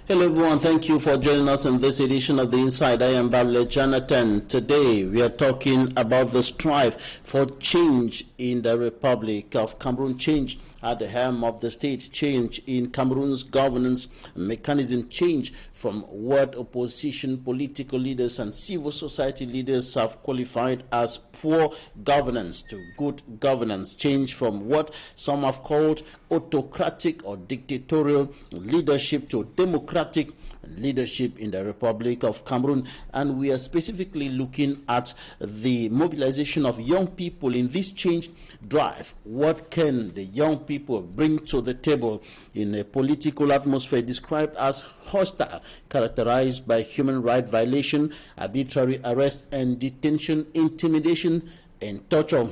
Hello everyone, thank you for joining us in this edition of The Inside. I am Babyle Jonathan. Today we are talking about the strife for change in the Republic of Cameroon, change at the helm of the state, change in Cameroon's governance mechanism, change from what opposition political leaders and civil society leaders have qualified as poor governance to good governance, change from what some have called autocratic or dictatorial leadership to democratic leadership in the Republic of Cameroon. And we are specifically looking at the mobilization of young people in this change drive. What can the young people bring to the table in a political atmosphere described as hostile, characterized by human rights violation, arbitrary arrest and detention, intimidation and torture?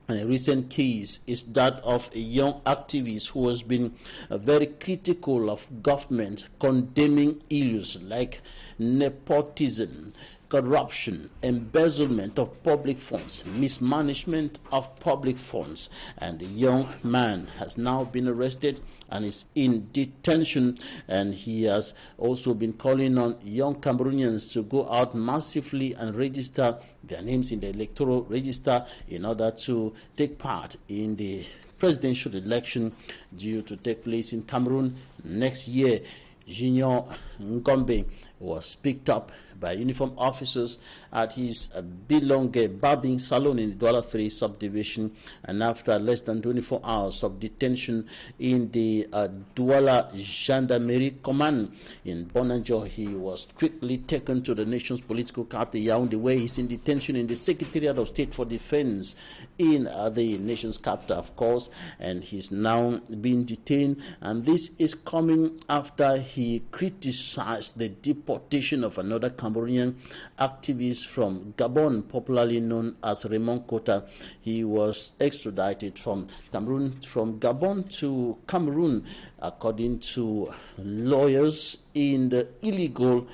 And a recent case is that of a young activist who has been very critical of government, condemning issues like nepotism, corruption, embezzlement of public funds, mismanagement of public funds. And the young man has now been arrested and is in detention, and he has also been calling on young Cameroonians to go out massively and register their names in the electoral register in order to take part in the presidential election due to take place in Cameroon next year. Junior Ngombe was picked up by uniformed officers at his Bilonge barbing salon in the Douala 3 subdivision, and after less than 24 hours of detention in the Douala Gendarmerie Command in Bonanjo, he was quickly taken to the nation's political capital, Yaoundé, where he's in detention in the Secretariat of State for Defense in the nation's capital, of course, and he's now being detained. And this is coming after he criticized the deportation of another Cameroonian activist from Gabon, popularly known as Raymond Kota. He was extradited from Gabon to Cameroon, according to lawyers, in the illegal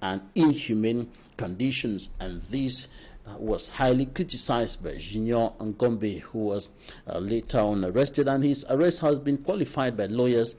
and inhumane conditions. And this was highly criticized by Junior Ngombe, who was later on arrested, and his arrest has been qualified by lawyers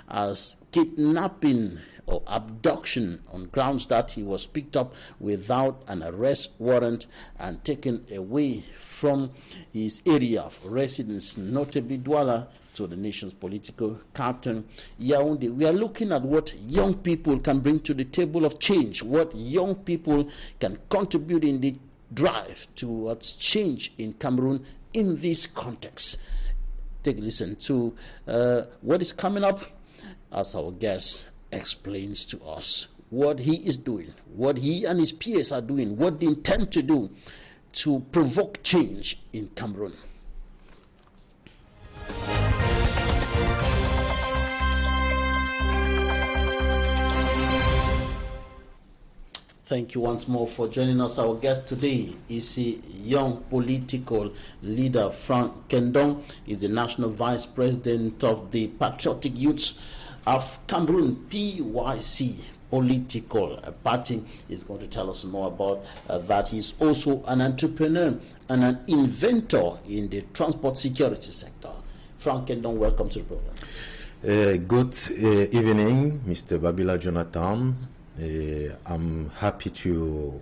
as kidnapping or abduction on grounds that he was picked up without an arrest warrant and taken away from his area of residence, notably Douala, to the nation's political capital, Yaoundé. We are looking at what young people can bring to the table of change, what young people can contribute in the drive towards change in Cameroon in this context. Take a listen to what is coming up as our guest explains to us what he is doing, what he and his peers are doing, what they intend to do to provoke change in Cameroon. Thank you once more for joining us. Our guest today is a young political leader. Frank NKENDONG is the National Vice President of the Patriotic Youths of Cameroon, PYC political party. Is going to tell us more about that. He's also an entrepreneur and an inventor in the transport security sector. Frank NKENDONG, welcome to the program. Good evening, Mr. Babyle Jonathan. I'm happy to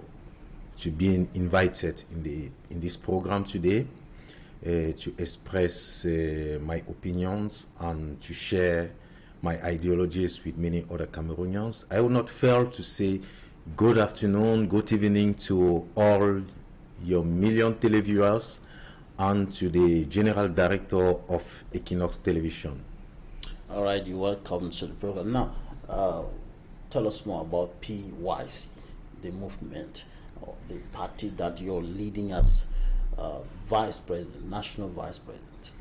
be invited in this program today to express my opinions and to share my ideologies with many other Cameroonians. I will not fail to say good afternoon, good evening to all your million televiewers and to the General Director of Equinoxe Television. All right, you're welcome to the program. Now, tell us more about PYC, the movement or the party that you're leading as Vice President, National Vice President.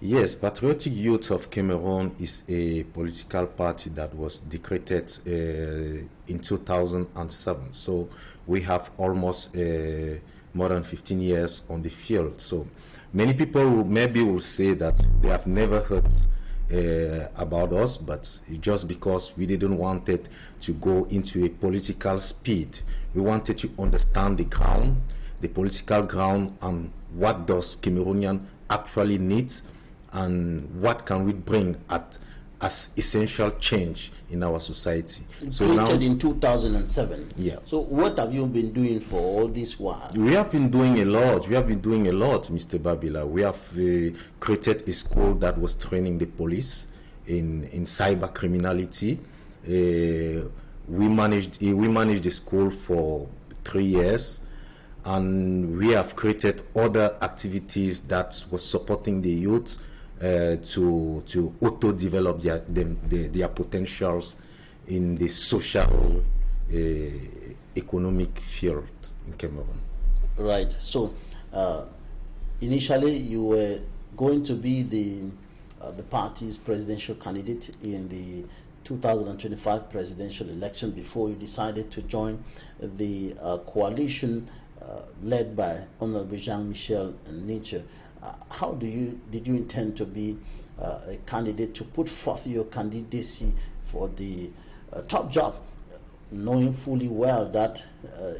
Yes, Patriotic Youth of Cameroon is a political party that was decreed in 2007. So we have almost more than 15 years on the field. So many people maybe will say that they have never heard about us, but just because we didn't want it to go into a political speed. We wanted to understand the ground, the political ground, and what does Cameroonian actually need, and what can we bring at as essential change in our society. So created in 2007. Yeah. So what have you been doing for all this while? We have been doing a lot. We have been doing a lot, Mr. Babila. We have created a school that was training the police in cyber criminality. We managed the school for 3 years, and we have created other activities that was supporting the youth to auto-develop their potentials in the social economic field in Cameroon. Right. So initially you were going to be the party's presidential candidate in the 2025 presidential election before you decided to join the coalition led by Honorable Jean-Michel Nietzsche. How did you intend to be a candidate, to put forth your candidacy for the top job, knowing fully well that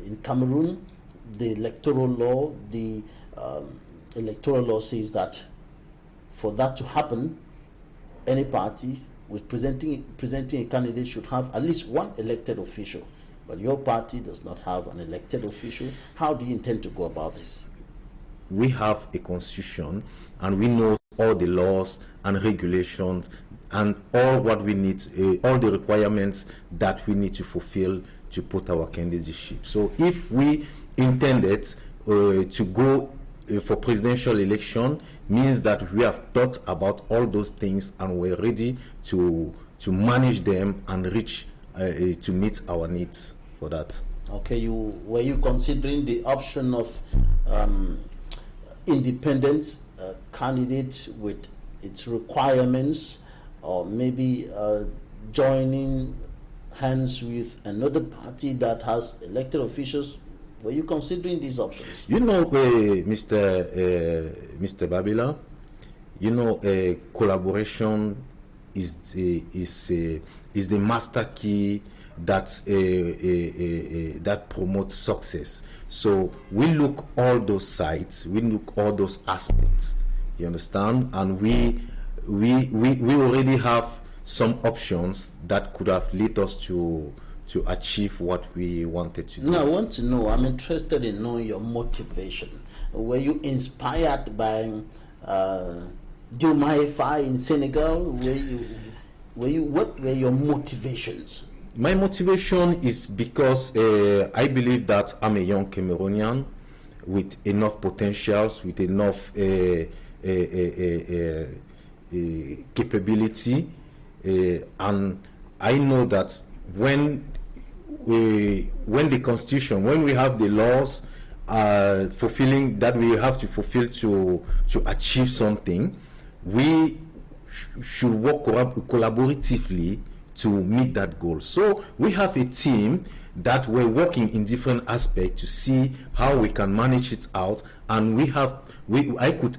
in Cameroon the electoral law says that for that to happen, any party with presenting a candidate should have at least one elected official, but your party does not have an elected official. How do you intend to go about this? We have a constitution, and we know all the laws and regulations and all what we need, all the requirements that we need to fulfill to put our candidacy. So if we intended to go for presidential election, means that we have thought about all those things and we're ready to manage them and reach to meet our needs for that. Okay, were you considering the option of independent candidate with its requirements, or maybe joining hands with another party that has elected officials? Were you considering these options? You know, Mr. Babila, you know, collaboration is the master key that that promotes success. So we look all those sides, we look all those aspects, you understand, and we already have some options that could have led us to achieve what we wanted to do. Now, I want to know, I'm interested in knowing your motivation. Were you inspired by Diomaye Faye in Senegal? What were your motivations? My motivation is because I believe that I'm a young Cameroonian with enough potentials, with enough capability, and I know that when the constitution, when we have the laws fulfilling that we have to fulfill to achieve something, we should work collaboratively to meet that goal. So we have a team that we're working in different aspects to see how we can manage it out, and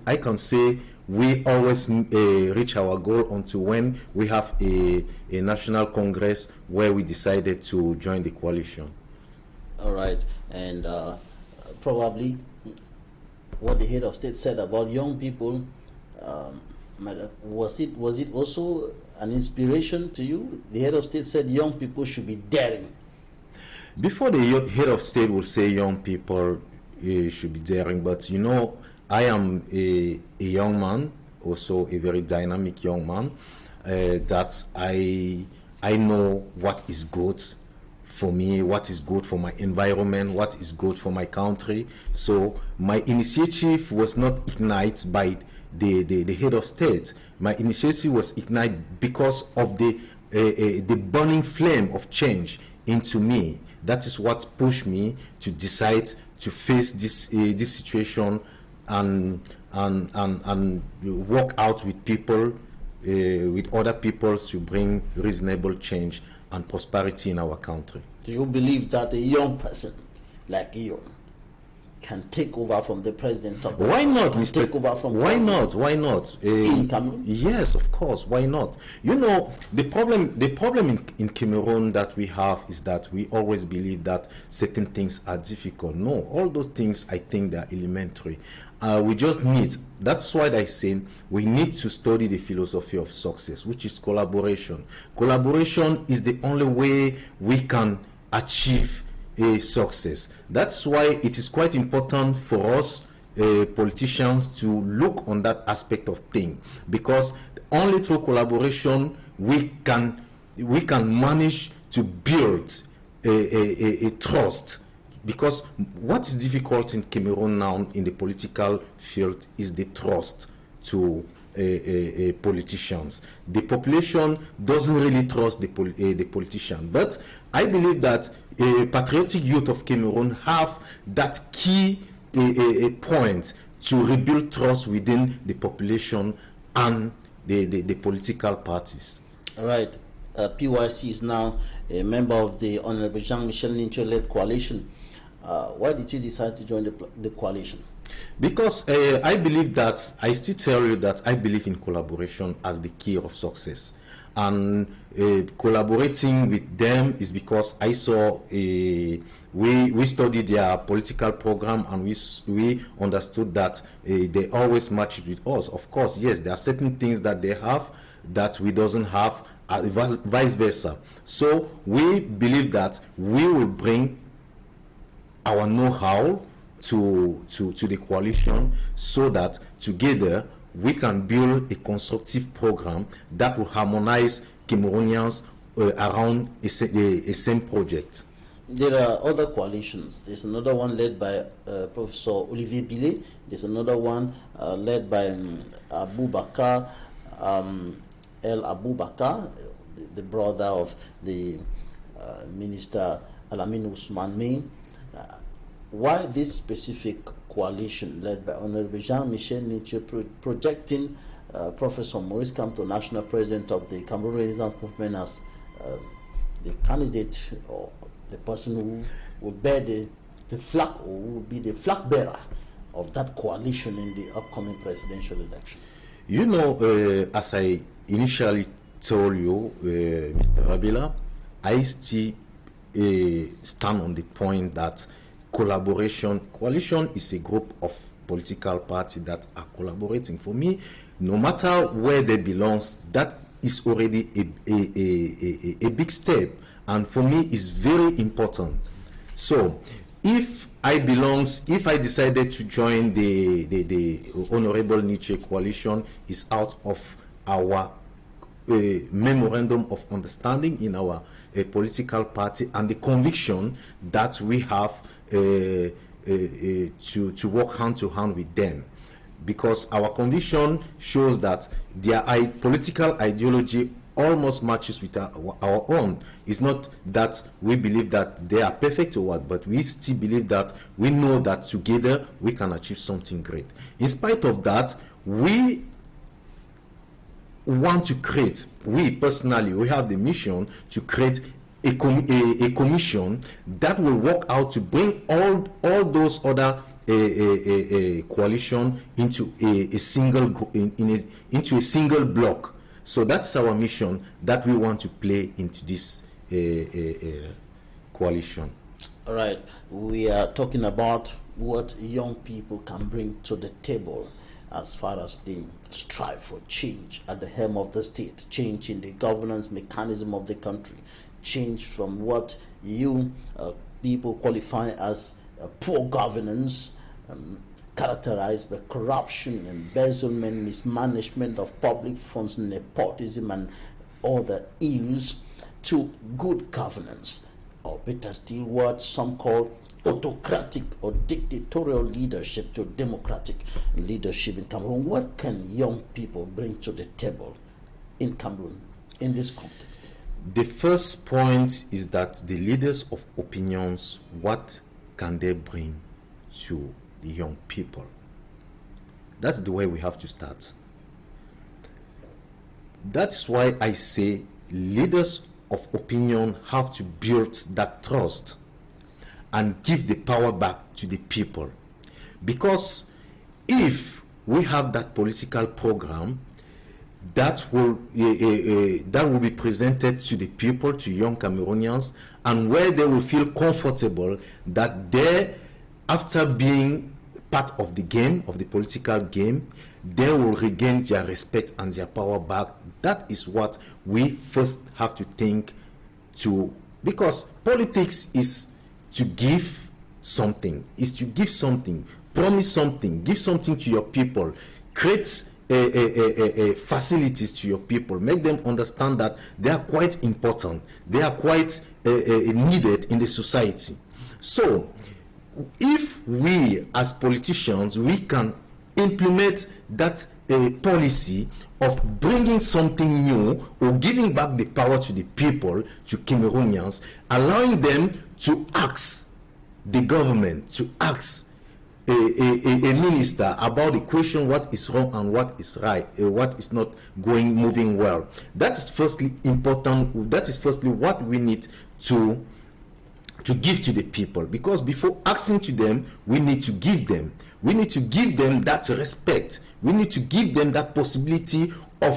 I can say we always reach our goal until when we have a national congress where we decided to join the coalition. All right, and probably what the head of state said about young people, was it also an inspiration to you? The head of state said young people should be daring. Before the head of state will say young people should be daring, but you know, I am a young man, also a very dynamic young man, that I know what is good for me, what is good for my environment, what is good for my country. So my initiative was not ignited by the head of state. My initiative was ignited because of the burning flame of change into me. That is what pushed me to decide to face this situation and work out with people, with other people, to bring reasonable change and prosperity in our country. Do you believe that a young person like you can take over from the president of the Why not, Mr. Take over from Why not? Why not? In Cameroon? Yes, of course. Why not? You know, the problem in Cameroon that we have is that we always believe that certain things are difficult. No, all those things, I think, they are elementary. We just need, that's why I say we need to study the philosophy of success, which is collaboration. Collaboration is the only way we can achieve a success. That's why it is quite important for us politicians to look on that aspect of thing, because only through collaboration we can manage to build a trust. Because what is difficult in Cameroon now in the political field is the trust to politicians. The population doesn't really trust the politician. But I believe that patriotic youth of Cameroon have that key point to rebuild trust within the population and the political parties. All right. PYC is now a member of the Honorable Jean-Michel Nincho-led coalition. Why did you decide to join the coalition? Because I believe that, I still tell you that I believe in collaboration as the key of success. And collaborating with them is because I saw we studied their political program, and we understood that they always match with us. Of course, yes, there are certain things that they have that we doesn't have, vice versa. So we believe that we will bring our know-how to the coalition, so that together we can build a constructive program that will harmonize Cameroonians around a same project. There are other coalitions. There's another one led by Professor Olivier Billet. There's another one led by Abubakar, El Abubakar, the brother of the Minister Alamin Ousmane Main. Why this specific coalition led by Honorable Jean-Michel Nincho projecting Professor Maurice Kamto, National President of the Cameroon Renaissance Movement, as the candidate or the person who will bear the flag, or who will be the flag bearer of that coalition in the upcoming presidential election? You know, as I initially told you, Mr. Rabila, I still stand on the point that coalition is a group of political parties that are collaborating. For me, no matter where they belong, that is already a big step, and for me is very important. So if I decided to join the Honorable Nietzsche coalition, is out of our memorandum of understanding in our political party, and the conviction that we have to work hand to hand with them, because our conviction shows that their political ideology almost matches with our own. It's not that we believe that they are perfect or what, but we still believe that we know that together we can achieve something great. In spite of that, we want to create, we personally, we have the mission to create a commission that will work out to bring all those other coalition into a single into a single block. So that's our mission that we want to play into this coalition. All right, we are talking about what young people can bring to the table as far as they strive for change at the helm of the state, change in the governance mechanism of the country, change from what you people qualify as poor governance, characterized by corruption, embezzlement, mismanagement of public funds, nepotism, and other ills, to good governance, or better still, what some call autocratic or dictatorial leadership, to democratic leadership in Cameroon. What can young people bring to the table in Cameroon in this context? The first point is that the leaders of opinions, what can they bring to the young people? That's the way we have to start. That's why I say leaders of opinion have to build that trust and give the power back to the people. Because if we have that political program that will be presented to the people, to young Cameroonians, and where they will feel comfortable that they, after being part of the game, of the political game, they will regain their respect and their power back. That is what we first have to think to, because politics is to give something, promise something, give something to your people, create facilities to your people, make them understand that they are quite important, they are quite needed in the society. So if we as politicians, we can implement that policy of bringing something new or giving back the power to the people, to Cameroonians, allowing them to ask the government, to ask a minister about the question what is wrong and what is right, what is not moving well. That is firstly important. That is firstly what we need to give to the people, because before asking to them, we need to give them. We need to give them that respect. We need to give them that possibility of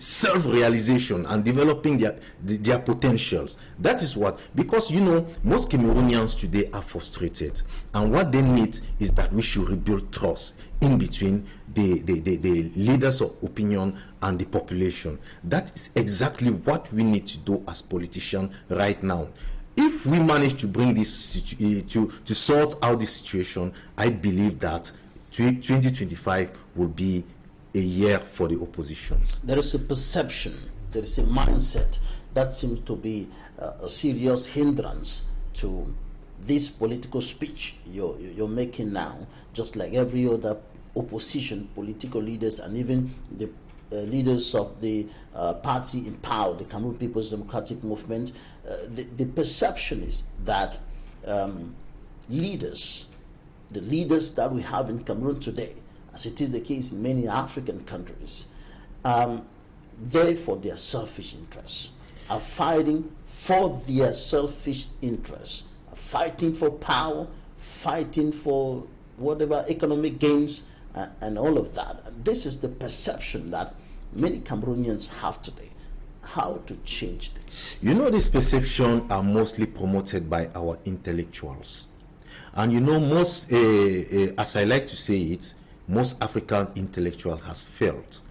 self-realization and developing their potentials. That is what, because you know, most Cameroonians today are frustrated, and what they need is that we should rebuild trust in between the leaders of opinion and the population. That is exactly what we need to do as politicians right now. If we manage to bring this to sort out this situation, I believe that 2025 will be a year for the oppositions. There is a perception, there is a mindset that seems to be a serious hindrance to this political speech you're making now, just like every other opposition, political leaders, and even the leaders of the party in power, the Cameroon People's Democratic Movement. The perception is that the leaders that we have in Cameroon today, as it is the case in many African countries, they, for their selfish interests, are fighting for their selfish interests, are fighting for power, fighting for whatever economic gains, and all of that. And this is the perception that many Cameroonians have today. How to change this? You know, this perception are mostly promoted by our intellectuals. And you know, most, as I like to say it, most African intellectuals have failed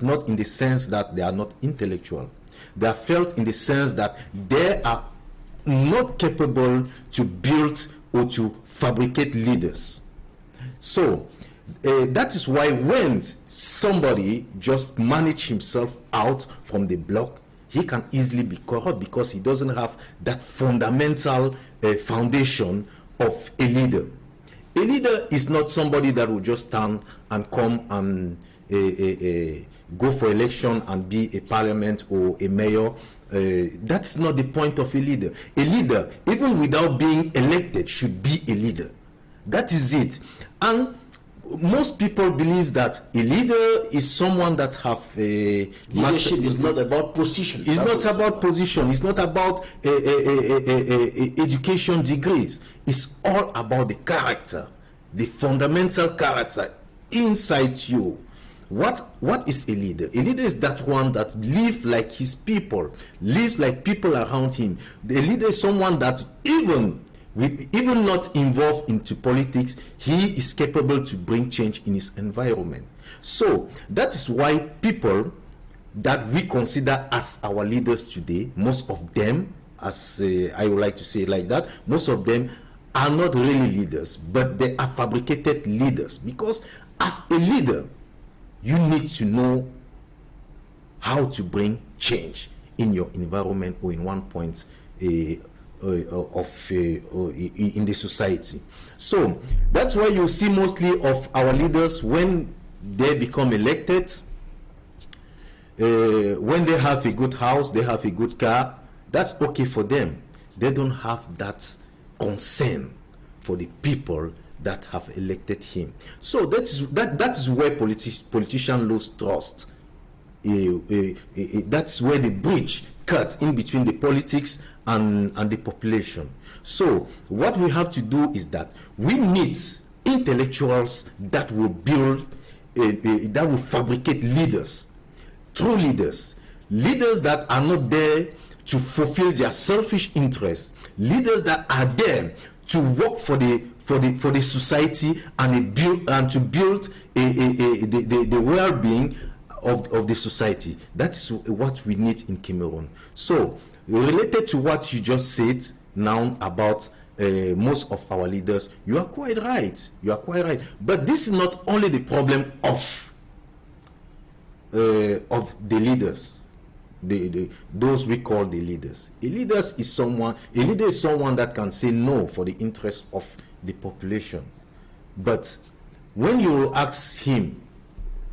not in the sense that they are not intellectual. They are failed in the sense that they are not capable to build or to fabricate leaders. So that is why when somebody just manage himself out from the block, he can easily be corrupt, because he doesn't have that fundamental foundation of a leader. A leader is not somebody that will just stand and come and go for election and be a parliament or a mayor. That's not the point of a leader. A leader, even without being elected, should be a leader. That is it. And most people believe that a leader is someone that have a leadership is not about position. It's not about position. It's not about education degrees. It's all about the character, the fundamental character inside you. What is a leader? A leader is that one that lives like his people, lives like people around him. The leader is someone that even not involved into politics, he is capable to bring change in his environment. So that is why people that we consider as our leaders today, most of them, as I would like to say it like that, most of them are not really leaders, but they are fabricated leaders. Because as a leader, you need to know how to bring change in your environment or in one point in the society. So that's why you see mostly of our leaders, when they become elected, when they have a good house, they have a good car, that's okay for them. They don't have that concern for the people that have elected him. So that is where politicians lose trust. That's where the bridge cuts in between the politics and the population. So what we have to do is that we need intellectuals that will build, that will fabricate leaders, true leaders that are not there to fulfill their selfish interests, leaders that are there to work for the for the society and to build the well-being of the society. That's what we need in Cameroon. So related to what you just said now about most of our leaders, you are quite right. But this is not only the problem of the leaders, those we call the leaders. A leader is someone that can say no for the interest of the population. But when you ask him,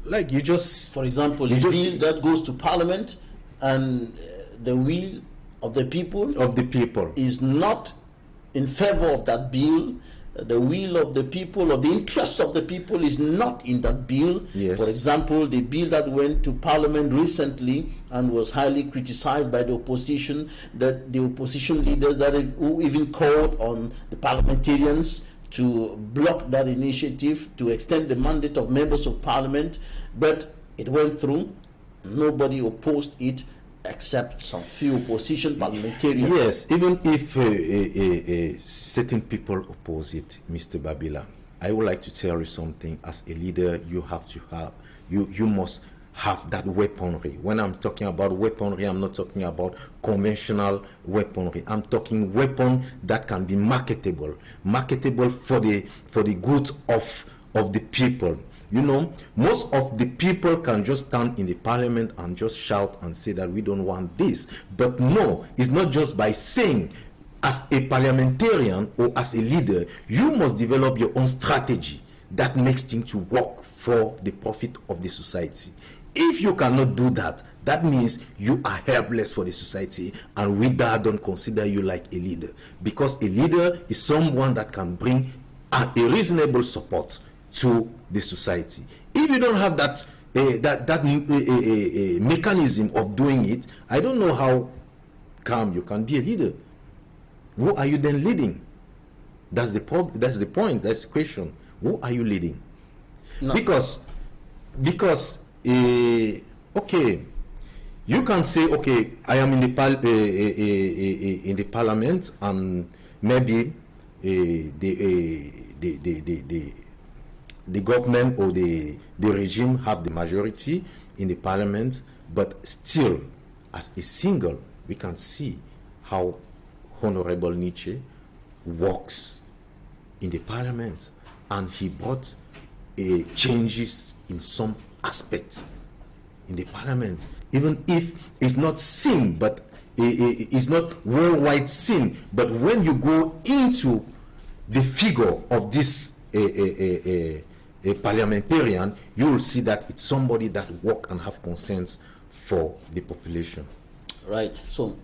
like you just, for example, a bill that goes to parliament and the will of the people is not in favor of that bill, the will of the people or the interest of the people is not in that bill. Yes. For example, the bill that went to parliament recently and was highly criticized by the opposition, that the opposition leaders who even called on the parliamentarians to block that initiative, to extend the mandate of members of parliament, but it went through. Nobody opposed it except some few opposition parliamentarians. Yes, even if certain people oppose it, Mr. Babila, I would like to tell you something. As a leader, you must have that weaponry. When I'm talking about weaponry, I'm not talking about conventional weaponry. I'm talking weapon that can be marketable for the good of the people. You know, most of the people can just stand in the parliament and just shout and say that we don't want this. But no, it's not just by saying. As a parliamentarian or as a leader, you must develop your own strategy that makes things to work for the profit of the society. If you cannot do that, that means you are helpless for the society, and we don't consider you like a leader, because a leader is someone that can bring a reasonable support to the society. If you don't have that mechanism of doing it, I don't know how come you can be a leader. Who are you then leading? That's the point. That's the question. Who are you leading? No. Because okay, you can say, okay, I am in the parliament, and maybe the government or the regime have the majority in the parliament, but still, as a single, we can see how Honorable Nietzsche works in the parliament, and he brought changes in some aspects in the parliament, even if it's not seen, but it's not worldwide seen. But when you go into the figure of this parliamentarian, you will see that it's somebody that work and have concerns for the population. Right. So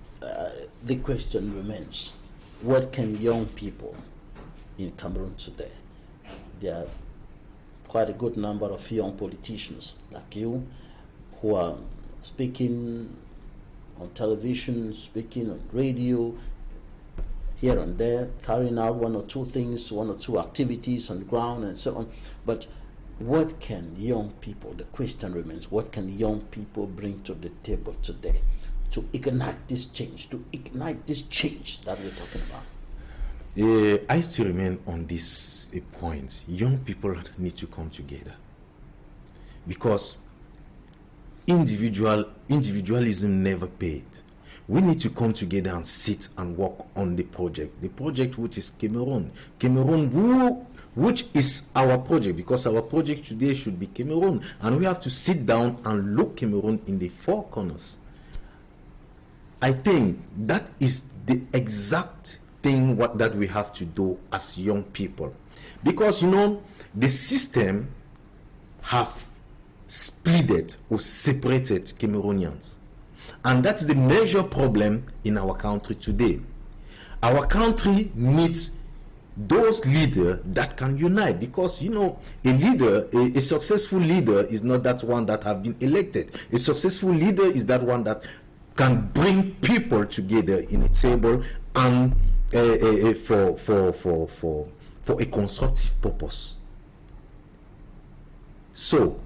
the question remains, what can young people in Cameroon today? There are quite a good number of young politicians like you who are speaking on television, speaking on radio, here and there, carrying out one or two things, one or two activities on the ground and so on. But what can young people, the question remains, what can young people bring to the table today to ignite this change, that we're talking about? I still remain on this point. Young people need to come together, because individualism never paid. We need to come together and sit and work on the project which is Cameroon, which is our project, because our project today should be Cameroon, and we have to sit down and look Cameroon in the four corners. I think that is the exact thing that we have to do as young people, because you know the system have splitted or separated Cameroonians, and that's the major problem in our country today. Our country needs those leaders that can unite, because you know a leader, a successful leader is not that one that have been elected. A successful leader is that one that can bring people together in a table and for a constructive purpose. So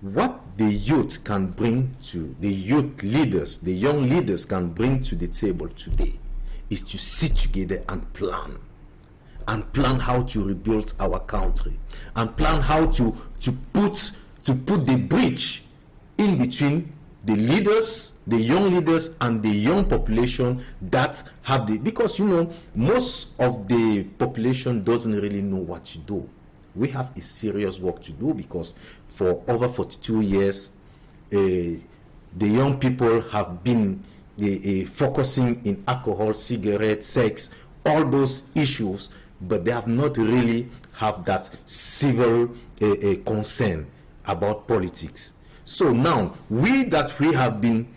what the youth can bring to the youth leaders, the young leaders can bring to the table today, is to sit together and plan and plan how to rebuild our country, and plan how to put the bridge in between the leaders, the young leaders, and the young population that have the, because you know, most of the population doesn't really know what to do. We have a serious work to do, because for over 42 years, the young people have been focusing in alcohol, cigarette, sex, all those issues, but they have not really have that civil concern about politics. So now we have been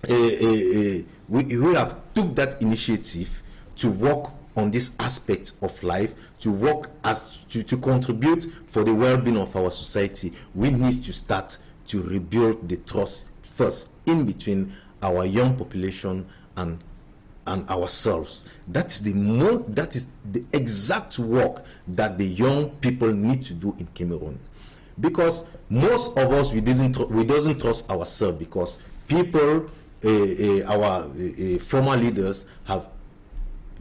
we have took that initiative to work on this aspect of life, to work as to contribute for the well-being of our society. We need to start to rebuild the trust first in between our young population and ourselves. That is the exact work that the young people need to do in Cameroon, because most of us we doesn't trust ourselves, because people, our former leaders have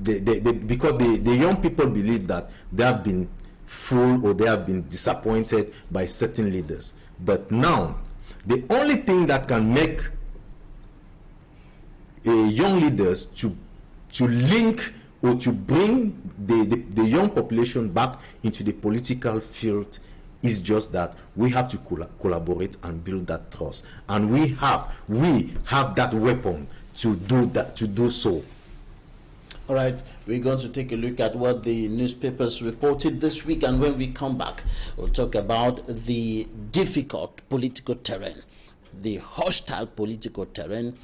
because the young people believe that they have been fooled or they have been disappointed by certain leaders. But now the only thing that can make young leaders to link or to bring the young population back into the political field is just that we have to collaborate and build that trust, and we have that weapon to do that, to do so. All right, we're going to take a look at what the newspapers reported this week, and when we come back, we'll talk about the difficult political terrain, the hostile political terrain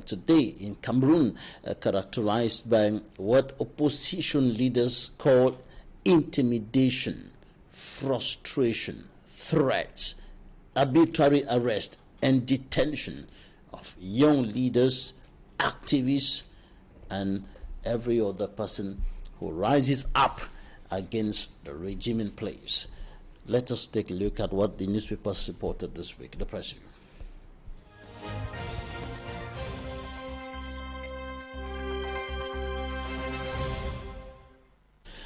today in Cameroon, characterized by what opposition leaders call intimidation, frustration, threats, arbitrary arrest, and detention of young leaders, activists, and every other person who rises up against the regime in place. Let us take a look at what the newspapers reported this week. The press review.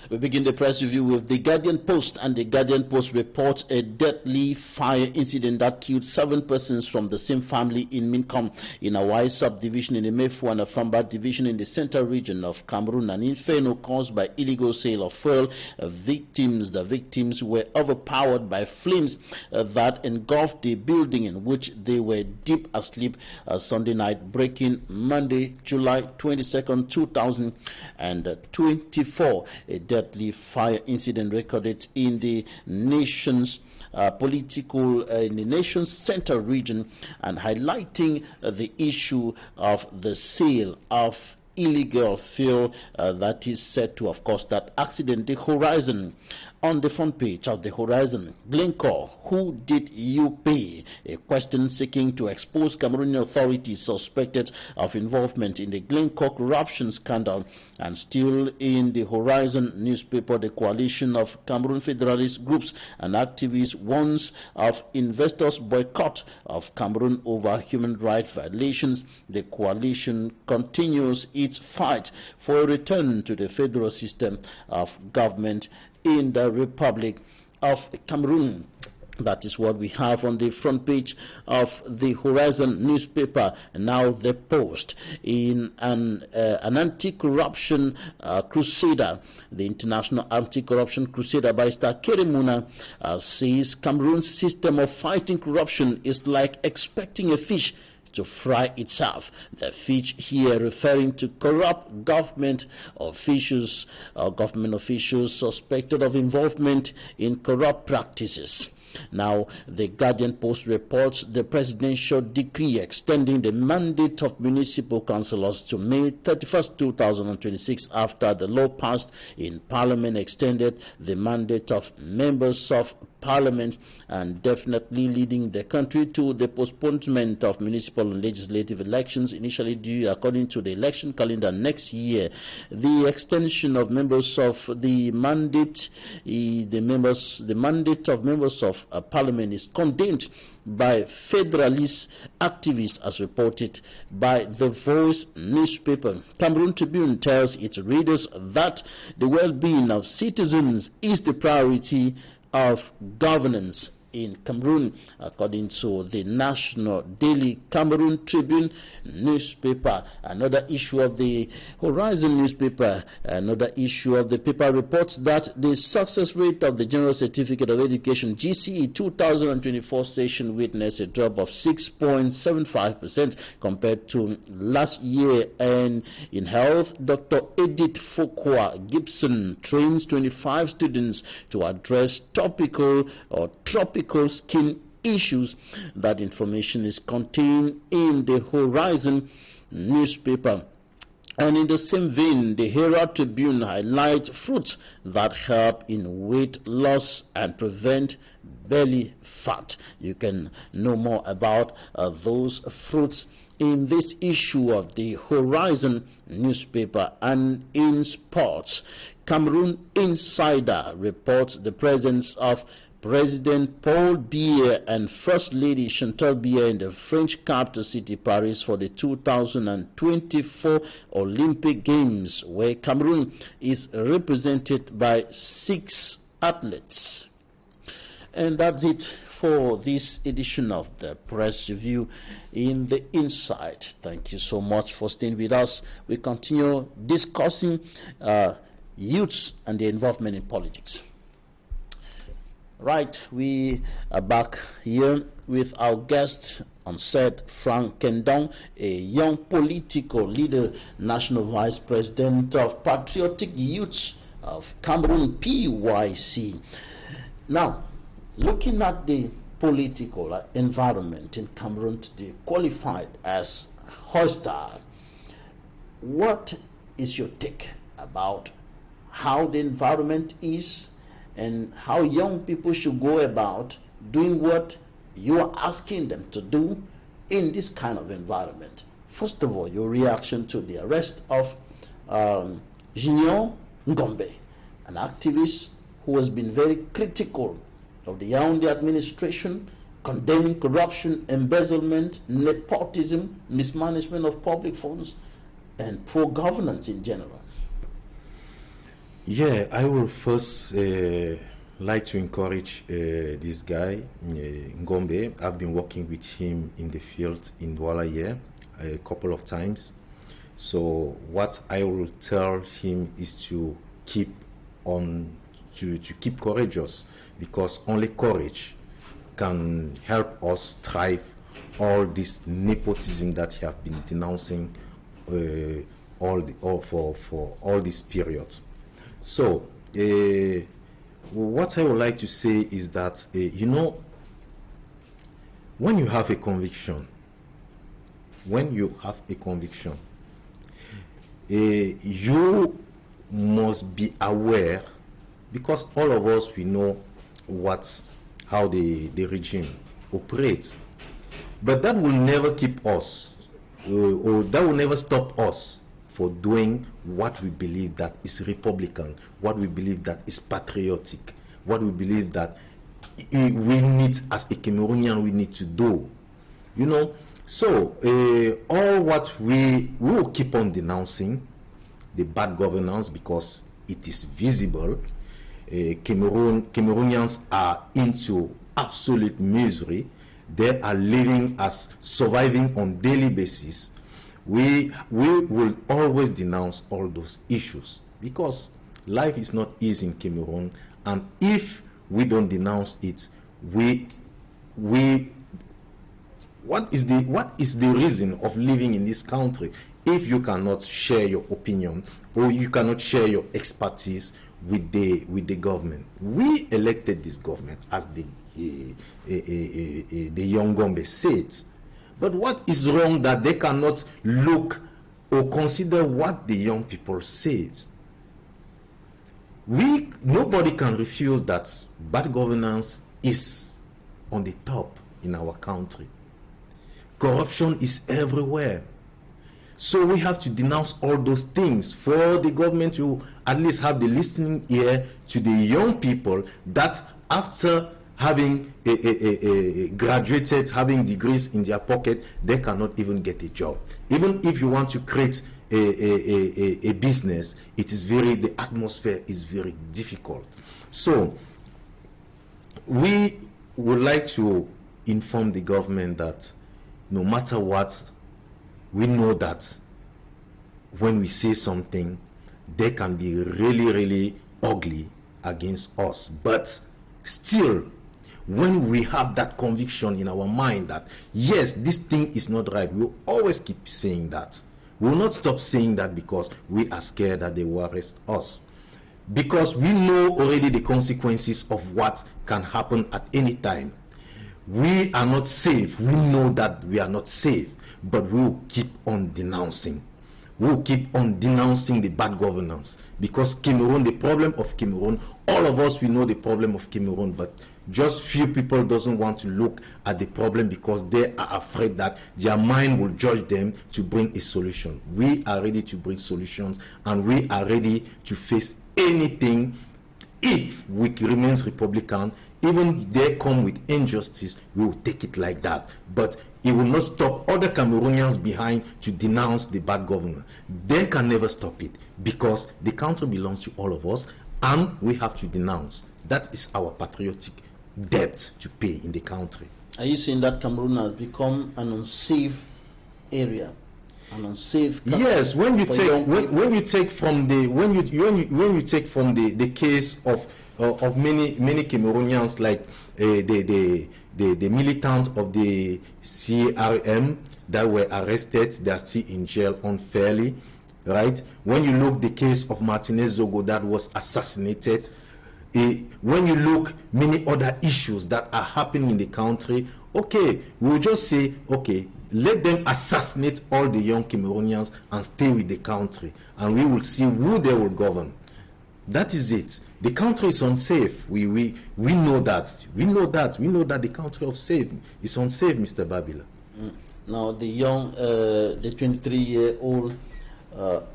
We begin the press review with the Guardian Post, and the Guardian Post reports a deadly fire incident that killed 7 persons from the same family in Minkom, in a Awai subdivision in the Mefu and Afamba division in the central region of Cameroon. An inferno caused by illegal sale of fuel. The victims were overpowered by flames that engulfed the building in which they were deep asleep Sunday night, breaking Monday, July 22nd, 2024. A deadly fire incident recorded in the nation's central region, and highlighting the issue of the sale of illegal fuel that is said to have caused that accident. The Horizon, on the front page of the Horizon, Glencore, who did you pay? A question seeking to expose Cameroonian authorities suspected of involvement in the Glencore corruption scandal. And still in the Horizon newspaper, the coalition of Cameroon federalist groups and activists warns of investors' boycott of Cameroon over human rights violations. The coalition continues its fight for a return to the federal system of government in the Republic of Cameroon. That is what we have on the front page of the Horizon newspaper. Now the Post, in an anti-corruption crusader, the International Anti-Corruption Crusader Barrister Kerimuna says Cameroon's system of fighting corruption is like expecting a fish to fry itself. The fish here referring to corrupt government officials suspected of involvement in corrupt practices. Now, the Guardian Post reports the presidential decree extending the mandate of municipal councillors to May 31st, 2026, after the law passed in Parliament extended the mandate of members of Parliament, and definitely leading the country to the postponement of municipal and legislative elections initially due according to the election calendar next year. The extension of members of the mandate of members of of Parliament is condemned by federalist activists, as reported by The Voice newspaper. Cameroon Tribune tells its readers that the well-being of citizens is the priority of governance in Cameroon, according to the national daily Cameroon Tribune newspaper. Another issue of the Horizon newspaper, another issue of the paper reports that the success rate of the General Certificate of Education GCE 2024 session witnessed a drop of 6.75% compared to last year. And in health, Dr. Edith Fokwa Gibson trains 25 students to address topical or tropical skin issues. That information is contained in the Horizon newspaper. And in the same vein, the Herald Tribune highlights fruits that help in weight loss and prevent belly fat. You can know more about those fruits in this issue of the Horizon newspaper. And in sports, Cameroon Insider reports the presence of President Paul Biya and First Lady Chantal Biya in the French capital city Paris for the 2024 Olympic Games, where Cameroon is represented by 6 athletes. And that's it for this edition of the Press Review in the Inside. Thank you so much for staying with us. We continue discussing youths and their involvement in politics. Right, we are back here with our guest on set, Frank NKENDONG, a young political leader, National Vice President of Patriotic Youths of Cameroon, PYC. Now, looking at the political environment in Cameroon today, qualified as hostile, what is your take about how the environment is and how young people should go about doing what you are asking them to do in this kind of environment? First of all, your reaction to the arrest of Junior Ngombe, an activist who has been very critical of the Yaoundé administration, condemning corruption, embezzlement, nepotism, mismanagement of public funds, and poor governance in general. Yeah, I will first like to encourage this guy, Ngombe. I've been working with him in the field in Douala here a couple of times. So what I will tell him is to keep on, to keep courageous, because only courage can help us thrive all this nepotism that he have been denouncing for all this period. So, what I would like to say is that, you know, when you have a conviction, you must be aware, because all of us, we know how the regime operates. But that will never keep us, or that will never stop us for doing what we believe that is Republican, what we believe that is patriotic, what we believe that we need as a Cameroonian we need to do. You know, so all what we will keep on denouncing the bad governance, because it is visible. Cameroonians are into absolute misery. They are living as surviving on daily basis. We will always denounce all those issues, because life is not easy in Cameroon, and if we don't denounce it, what is the reason of living in this country if you cannot share your opinion or you cannot share your expertise with the government? We elected this government, as the young Gombe said. But what is wrong that they cannot look or consider what the young people say? Nobody can refuse that bad governance is on the top in our country. Corruption is everywhere. So we have to denounce all those things for the government to at least have the listening ear to the young people, that after having a graduated, having degrees in their pocket, they cannot even get a job. Even if you want to create a business, the atmosphere is very difficult. So we would like to inform the government that no matter what, we know that when we say something, they can be really, really ugly against us. But still, when we have that conviction in our mind that yes, this thing is not right, we'll always keep saying that. We will not stop saying that because we are scared that they will arrest us. Because we know already the consequences of what can happen at any time. We are not safe. We know that we are not safe, but we will keep on denouncing. We will keep on denouncing the bad governance. Because Cameroon, the problem of Cameroon, all of us, we know the problem of Cameroon, but just few people doesn't want to look at the problem because they are afraid that their mind will judge them to bring a solution. We are ready to bring solutions, and we are ready to face anything. If we remain Republican, even they come with injustice, we will take it like that. But it will not stop other Cameroonians behind to denounce the bad government. They can never stop it because the country belongs to all of us, and we have to denounce. That is our patriotic debt to pay in the country. Are you saying that Cameroon has become an unsafe area? An unsafe country? Yes, when you take from the case of many Cameroonians, like the militants of the CRM that were arrested, they are still in jail unfairly, right? When you look the case of Martinez Zogo that was assassinated, when you look many other issues that are happening in the country, okay, we'll just say, okay, let them assassinate all the young Cameroonians and stay with the country, and we will see who they will govern. That is it. The country is unsafe. We know that. We know that the country is unsafe, Mr. Babila. Now the 23-year-old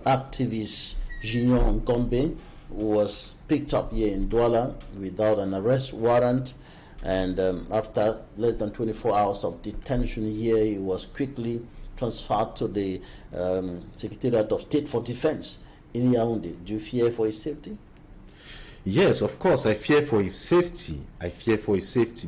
activist Junior Ngombe was picked up here in Douala without an arrest warrant, and after less than 24 hours of detention here, he was quickly transferred to the Secretariat of State for Defense in Yaoundé. Do you fear for his safety? Yes, of course, I fear for his safety.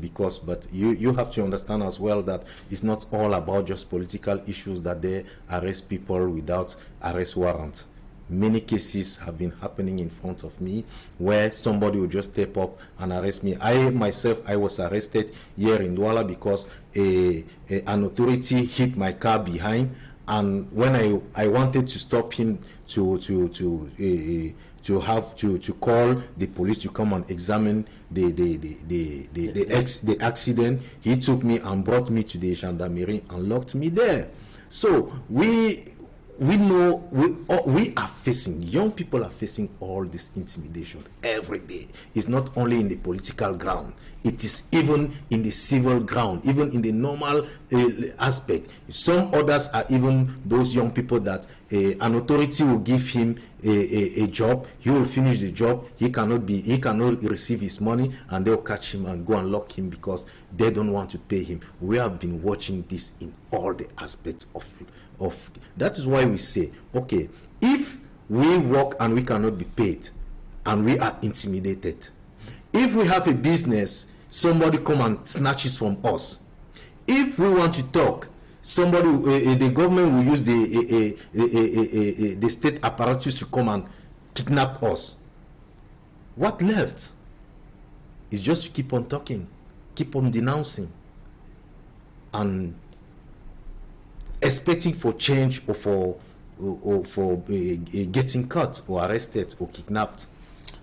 Because, but you have to understand as well that it's not all about just political issues that they arrest people without arrest warrant. Many cases have been happening in front of me where somebody will just step up and arrest me. I myself, I was arrested here in Douala because an authority hit my car behind, and when I wanted to stop him to call the police to come and examine the accident, he took me and brought me to the gendarmerie and locked me there. So we know we are facing, young people are facing all this intimidation every day. It's not only in the political ground, it is even in the civil ground, even in the normal aspect. Some others are even those young people that an authority will give him a job, he will finish the job, he cannot receive his money, and they'll catch him and go and lock him because they don't want to pay him. We have been watching this in all the aspects of that is why we say, okay, if we work and we cannot be paid and we are intimidated, if we have a business, somebody come and snatches from us, if we want to talk, somebody, the government will use the state apparatus to come and kidnap us. What left is just to keep on talking, keep on denouncing, and expecting for change or for getting caught or arrested or kidnapped.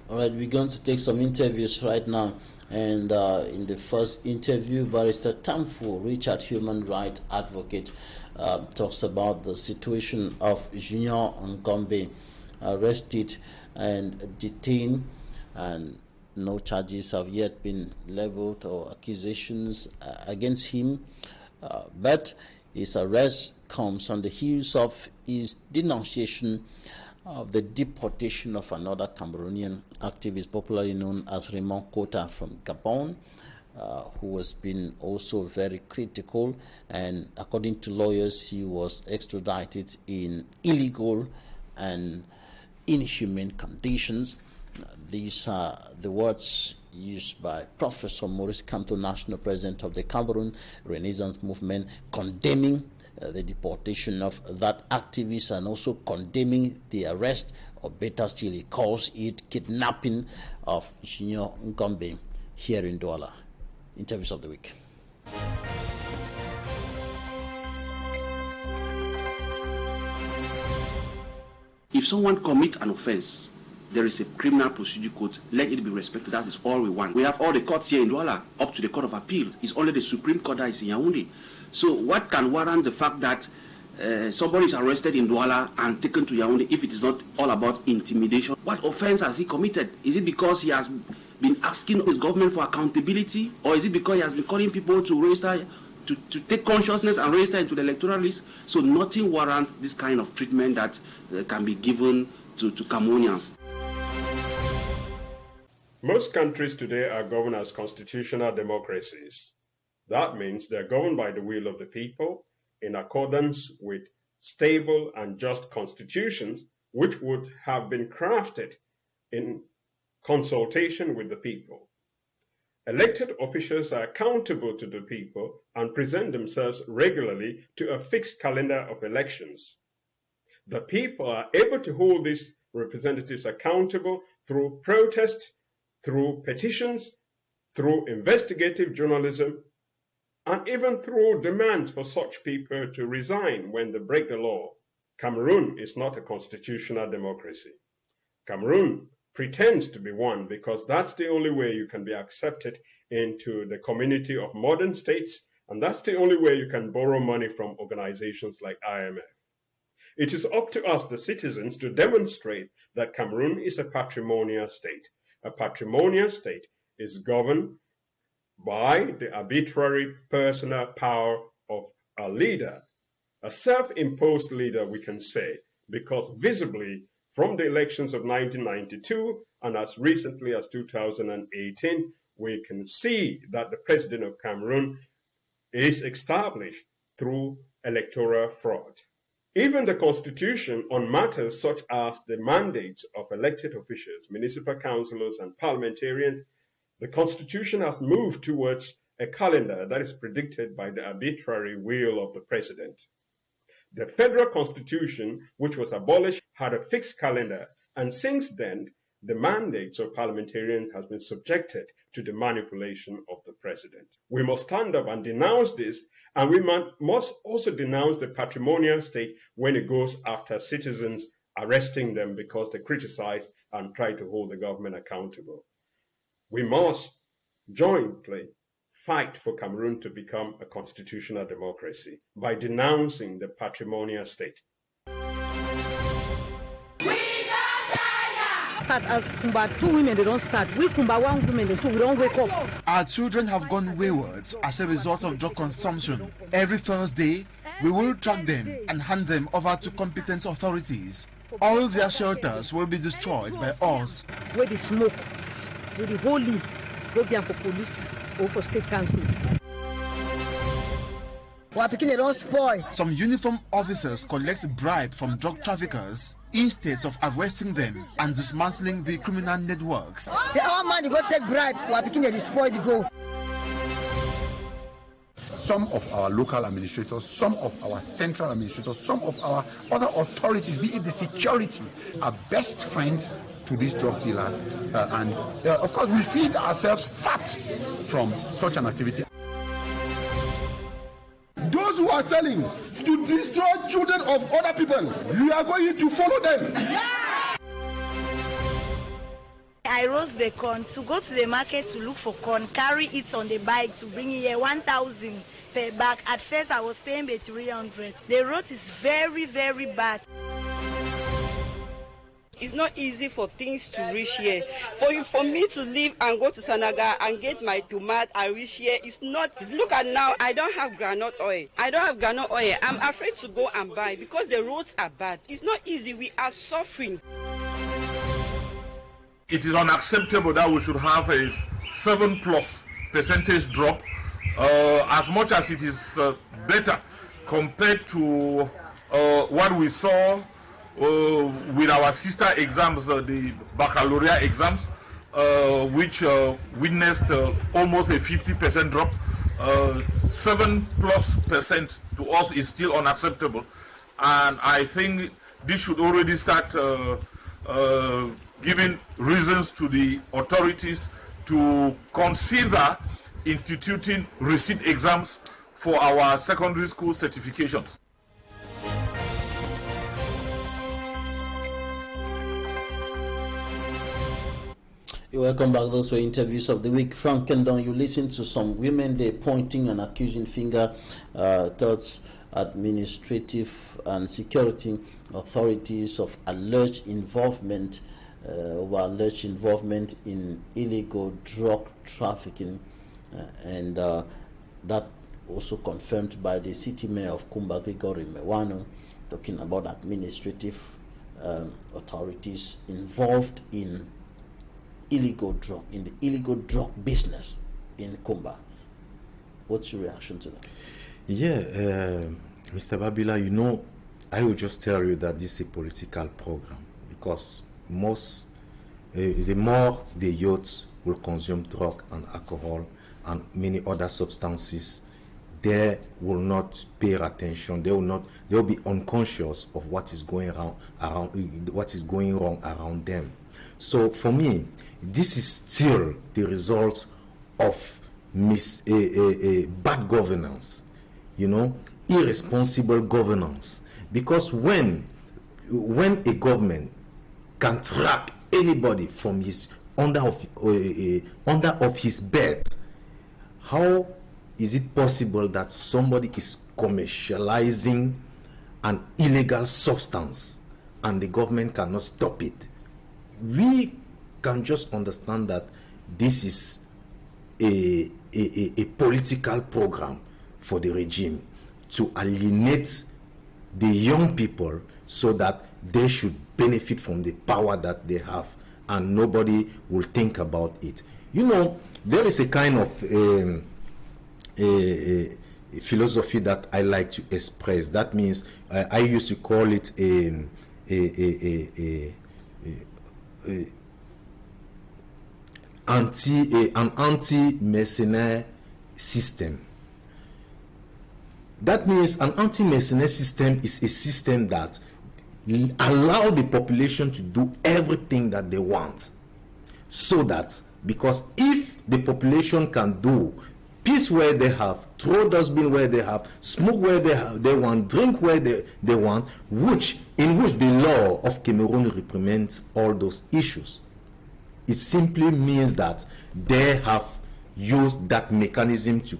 All right, we're going to take some interviews right now, and in the first interview, Barrister Tamfu, Richard, human rights advocate, talks about the situation of Junior Ngombe, arrested and detained, and no charges have yet been leveled or accusations against him, but his arrest comes on the heels of his denunciation of the deportation of another Cameroonian activist, popularly known as Raymond Kota from Gabon. who has been also very critical, and according to lawyers, he was extradited in illegal and inhumane conditions. These are the words used by Professor Maurice Kamto, National President of the Cameroon Renaissance Movement, condemning the deportation of that activist and also condemning the arrest, or better still, he calls it kidnapping of Junior Ngombe here in Douala. Interviews of the week. If someone commits an offense, there is a criminal procedure code. Let it be respected. That is all we want. We have all the courts here in Douala, up to the Court of Appeal. It's only the Supreme Court that is in Yaoundé. So what can warrant the fact that somebody is arrested in Douala and taken to Yaoundé if it is not all about intimidation? What offense has he committed? Is it because he has been asking his government for accountability, or is it because he has been calling people to register, to take consciousness and register into the electoral list? So nothing warrants this kind of treatment that can be given to Cameroonians. Most countries today are governed as constitutional democracies. That means they're governed by the will of the people in accordance with stable and just constitutions, which would have been crafted in consultation with the people. Elected officials are accountable to the people and present themselves regularly to a fixed calendar of elections. The people are able to hold these representatives accountable through protest, through petitions, through investigative journalism, and even through demands for such people to resign when they break the law. Cameroon is not a constitutional democracy. Cameroon pretends to be one because that's the only way you can be accepted into the community of modern states, and that's the only way you can borrow money from organizations like IMF. It is up to us, the citizens, to demonstrate that Cameroon is a patrimonial state. A patrimonial state is governed by the arbitrary personal power of a leader, a self-imposed leader, we can say, because visibly from the elections of 1992 and as recently as 2018, we can see that the president of Cameroon is established through electoral fraud. Even the constitution on matters such as the mandates of elected officials, municipal councillors and parliamentarians, the constitution has moved towards a calendar that is predicted by the arbitrary will of the president. The federal constitution, which was abolished, had a fixed calendar, and since then, the mandates of parliamentarians has been subjected to the manipulation of the president. We must stand up and denounce this, and we must also denounce the patrimonial state when it goes after citizens, arresting them because they criticize and try to hold the government accountable. We must jointly fight for Cameroon to become a constitutional democracy by denouncing the patrimonial state. As Kumba, 2 women, they don't start. We Kumba, 1 woman, we don't wake up. Our children have gone wayward as a result of drug consumption. Every Thursday, we will track them and hand them over to competent authorities. All their shelters will be destroyed by us. Where the smoke, where the holy, go there for police or for state council. Some uniformed officers collect bribe from drug traffickers instead of arresting them and dismantling the criminal networks. Our man, you go take bribe, we are picking the spoil the go. Some of our local administrators, some of our central administrators, some of our other authorities, be it the security, are best friends to these drug dealers. Of course, we feed ourselves fat from such an activity. Those who are selling to destroy children of other people, you are going to follow them. I roast the corn to go to the market to look for corn, carry it on the bike to bring here 1,000 per bag. At first I was paying 300. The road is very, very bad. It's not easy for things to reach here. For me to leave and go to Sanaga and get my tomato and reach here, it's not. Look at now, I don't have groundnut oil. I'm afraid to go and buy because the roads are bad. It's not easy. We are suffering. It is unacceptable that we should have a 7+ percentage drop, as much as it is better compared to what we saw with our sister exams, the baccalaureate exams, which witnessed almost a 50% drop. 7+% to us is still unacceptable, and I think this should already start giving reasons to the authorities to consider instituting receipt exams for our secondary school certifications. Welcome back. Those were interviews of the week. From NKENDONG, you listen to some women there pointing and accusing finger towards administrative and security authorities of alleged involvement in illegal drug trafficking, and that also confirmed by the city mayor of Kumba, Gregory Mewano, talking about administrative authorities involved in the illegal drug business in Kumba. What's your reaction to that? Yeah, Mr. Babila, you know, I will just tell you that this is a political program, because the more the youth will consume drug and alcohol and many other substances, they will not pay attention. They will be unconscious of what is going wrong around them. So for me, this is still the result of bad governance, you know, irresponsible governance. Because when a government can track anybody from his under of his bed, how is it possible that somebody is commercializing an illegal substance and the government cannot stop it? We can just understand that this is a political program for the regime to alienate the young people so that they should benefit from the power that they have, and nobody will think about it. You know, there is a kind of a philosophy that I like to express. That means I used to call it an anti-mercenary system. That means an anti-mercenary system is a system that allows the population to do everything that they want, so that, because if the population can do peace where they have, throw dustbin where they have, smoke where they want, drink where they want, in which the law of Cameroon reprimands all those issues. It simply means that they have used that mechanism to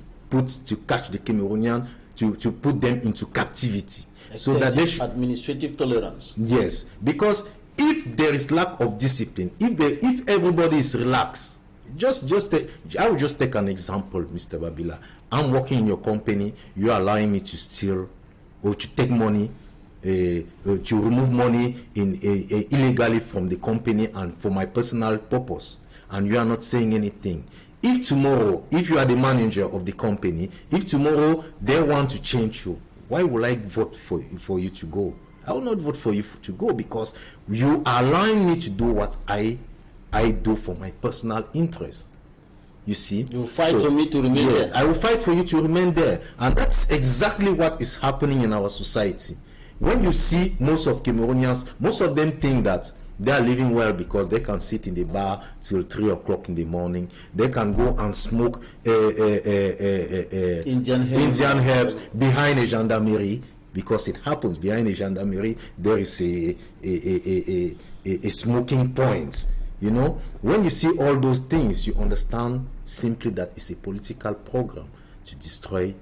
catch the Cameroonian, to put them into captivity. So that they should, administrative tolerance. Yes, because if there is lack of discipline, if everybody is relaxed, I will just take an example, Mr. Babila. I'm working in your company, you are allowing me to steal or to take money, to remove money illegally from the company and for my personal purpose, and you are not saying anything. If tomorrow, if you are the manager of the company, if tomorrow they want to change you, why will I vote for you to go? I will not vote for you to go, because you are allowing me to do what I do for my personal interest. You see, you fight for me to remain there. Yes, I will fight for you to remain there, and that's exactly what is happening in our society. When you see most of Cameroonians, most of them think that they are living well because they can sit in the bar till 3 o'clock in the morning. They can go and smoke Indian herbs behind a gendarmerie, because it happens behind a gendarmerie there is a smoking point. You know, when you see all those things, you understand simply that it's a political program to destroy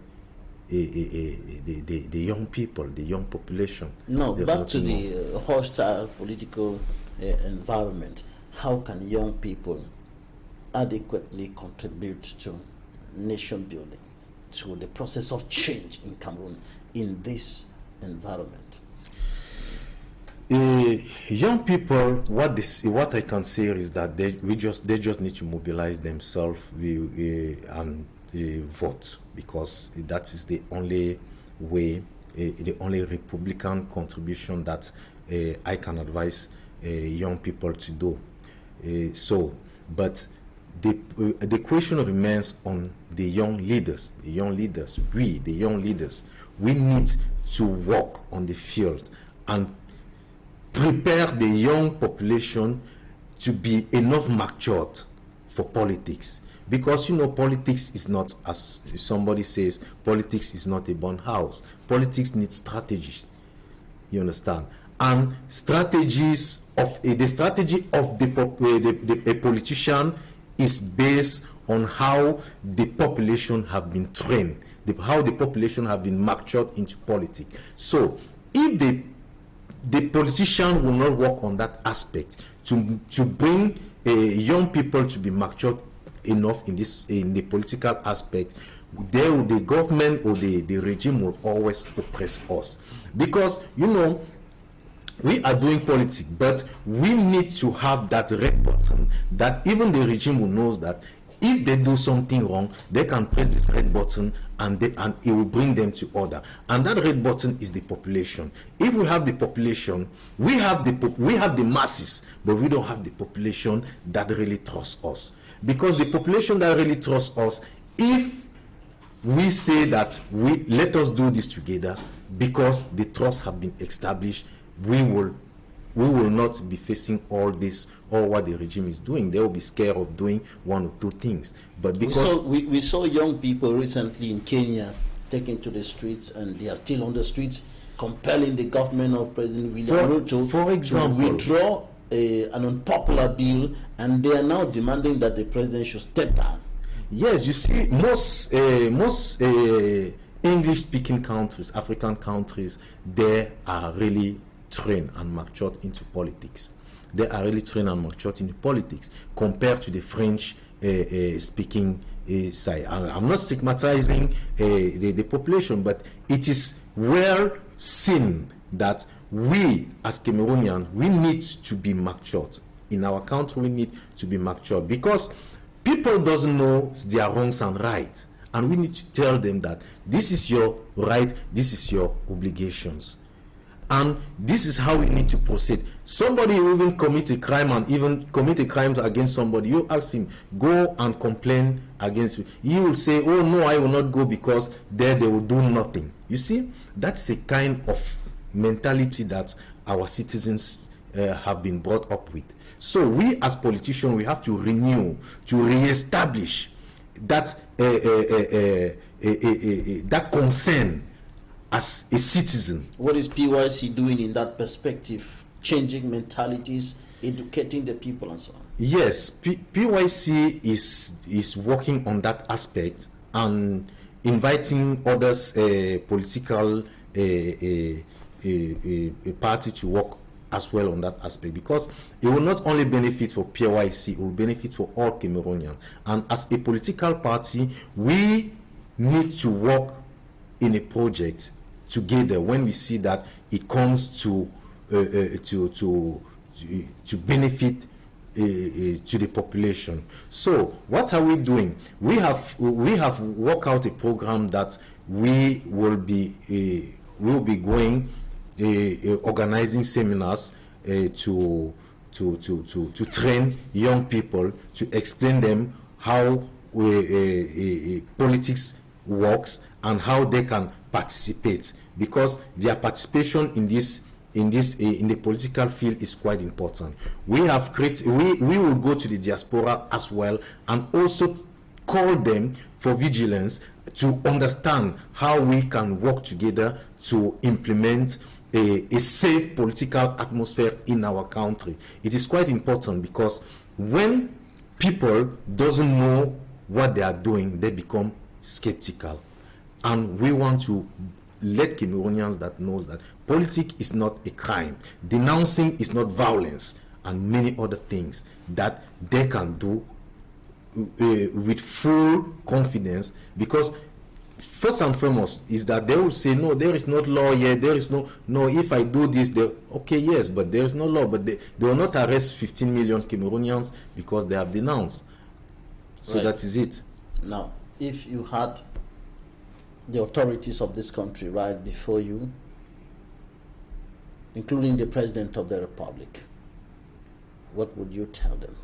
the young people, the young population. No, back to the hostile political environment. How can young people adequately contribute to nation building, to the process of change in Cameroon in this environment? Young people, what I can say is that they just need to mobilize themselves and vote, because that is the only way, the only Republican contribution that I can advise young people to do. But the question remains on the young leaders. The young leaders, we need to work on the field and prepare the young population to be enough matured for politics. Because, you know, politics is not, as somebody says, politics is not a burn house. Politics needs strategies. You understand? And strategies of the strategy of a politician is based on how the population have been trained, how the population have been matured into politics. So, if the politician will not work on that aspect to bring young people to be matured enough in the political aspect, the government or the regime will always oppress us. Because, you know, we are doing politics, but we need to have that red button that even the regime will knows that if they do something wrong, they can press this red button and it will bring them to order. And that red button is the population. If we have the population, we have the masses, but we don't have the population that really trusts us. Because the population that really trusts us, if we say that let us do this together, because the trust have been established, we will not be facing all what the regime is doing. They will be scared of doing one or two things. But because we saw young people recently in Kenya taken to the streets, and they are still on the streets, compelling the government of President William Ruto, for example, to withdraw an unpopular bill, and they are now demanding that the president should step down. Yes, you see, most English-speaking countries, African countries, they are really trained and matured into politics. They are really trained and matured into politics compared to the French speaking side. I'm not stigmatizing the population, but it is well seen that we as Cameroonians, we need to be matured. In our country, we need to be matured, because people doesn't know their wrongs and rights, and we need to tell them that this is your right, this is your obligations, and this is how we need to proceed. Somebody who even commit a crime and even commit a crime against somebody, you ask him, go and complain against me. He will say, oh no, I will not go, because there they will do nothing. You see, that's a kind of mentality that our citizens have been brought up with. So we as politicians, we have to renew, to re-establish that that concern as a citizen. What is PYC doing in that perspective? Changing mentalities, educating the people, and so on. Yes, PYC is working on that aspect and inviting others, political party to work as well on that aspect, because it will not only benefit for PYC, it will benefit for all Cameroonians. And as a political party, we need to work in a project together when we see that it comes to benefit to the population. So what are we doing? We have worked out a program that we will be going organizing seminars to train young people, to explain them how politics works and how they can participate, because their participation in the political field is quite important. We will go to the diaspora as well, and also call them for vigilance to understand how we can work together to implement a safe political atmosphere in our country. It is quite important, because when people doesn't know what they are doing, they become skeptical. And we want to let Cameroonians that knows that politics is not a crime, denouncing is not violence, and many other things that they can do with full confidence, because first and foremost is that they will say, no, there is no law here, there is no, if I do this, okay, yes, but there is no law, but they will not arrest 15 million Cameroonians because they have denounced. So right. That is it. Now, if you had the authorities of this country right before you, including the President of the Republic, what would you tell them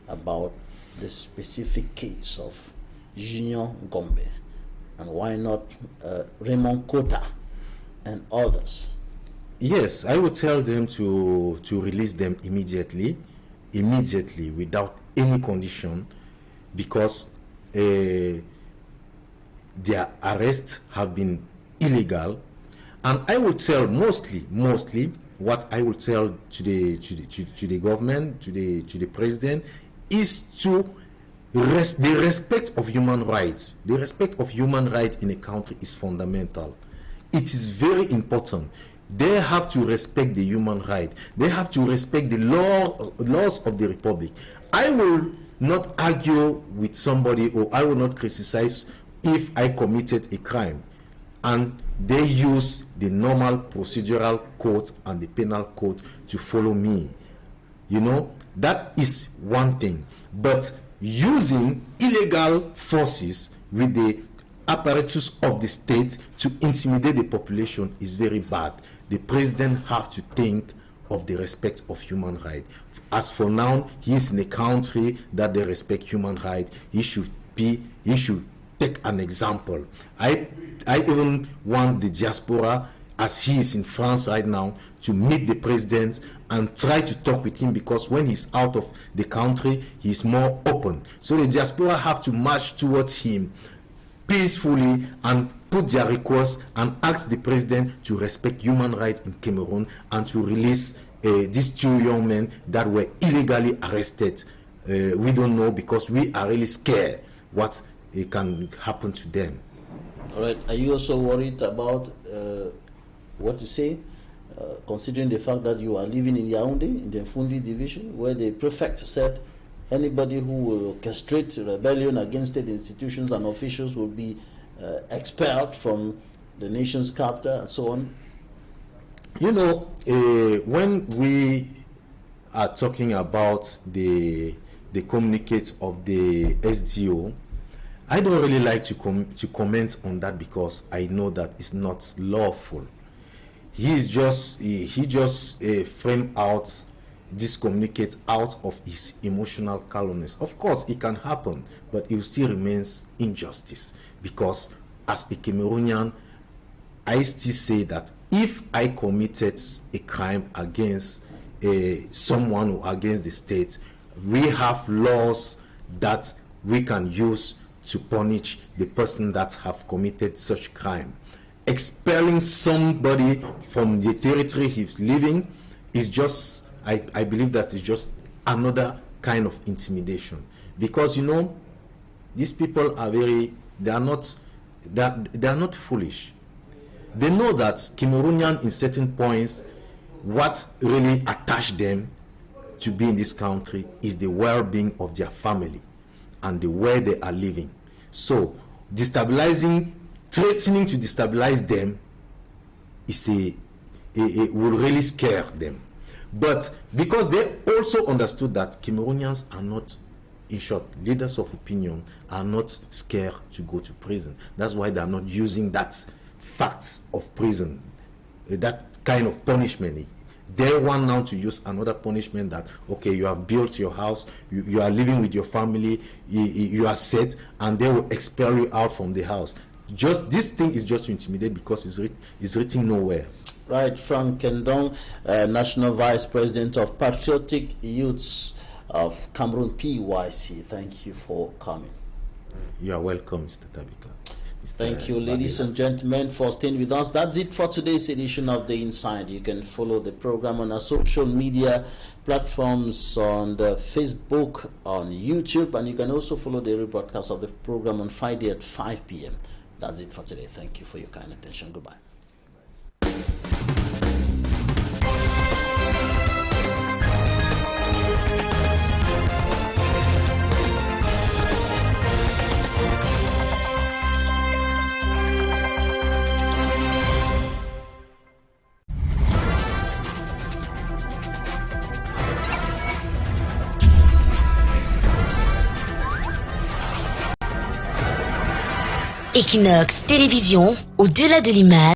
about the specific case of Junior Gombe, and why not Raymond Kota and others? Yes, I would tell them to release them immediately, without any condition, because their arrests have been illegal. And I will tell mostly what I will tell to the government, to the president, is to the respect of human rights. The respect of human rights in a country is fundamental. It is very important. They have to respect the human right. They have to respect the laws of the republic. I will not argue with somebody, or I will not criticize if I committed a crime and they use the normal procedural code and the penal code to follow me. You know, that is one thing. But using illegal forces with the apparatus of the state to intimidate the population is very bad. The president have to think of the respect of human rights. As for now, he is in a country that they respect human rights. He should take an example. I even want the diaspora, as he is in France right now, to meet the president and try to talk with him, because when he's out of the country, he's more open. So the diaspora have to march towards him peacefully and put their request and ask the president to respect human rights in Cameroon and to release these two young men that were illegally arrested. We don't know, because we are really scared what can happen to them. All right. Are you also worried about what you say, considering the fact that you are living in Yaoundé, in the Fundi division, where the prefect said anybody who will orchestrate rebellion against state institutions and officials will be expelled from the nation's capital and so on? You know, when we are talking about the communicate of the SDO, I don't really like to comment on that, because I know that it's not lawful. He just framed out this communicate out of his emotional callousness. Of course, it can happen, but it still remains injustice, because as a Cameroonian, I still say that if I committed a crime against someone or against the state, we have laws that we can use to punish the person that have committed such crime. Expelling somebody from the territory he's living is just, I believe that is just another kind of intimidation, because, you know, these people are they are not foolish. They know that Cameroonian, in certain points, what really attached them to be in this country is the well-being of their family and the way they are living. So threatening to destabilize them is it will really scare them. But because they also understood that Cameroonians are not, in short, leaders of opinion, are not scared to go to prison. That's why they are not using that fact of prison, that kind of punishment. They want now to use another punishment that, okay, you have built your house, you are living with your family, you are set, and they will expel you out from the house. Just this thing is just to intimidate, because it's written nowhere. Right. Frank NKENDONG, National Vice President of Patriotic Youths of Cameroon PYC. Thank you for coming. You are welcome, Mr. Tabika. Thank you, ladies and gentlemen, for staying with us. That's it for today's edition of The Inside. You can follow the program on our social media platforms, on the Facebook, on YouTube, and you can also follow the rebroadcast of the program on Friday at 5 p.m. That's it for today. Thank you for your kind attention. Goodbye. Equinoxe Télévision, au-delà de l'image.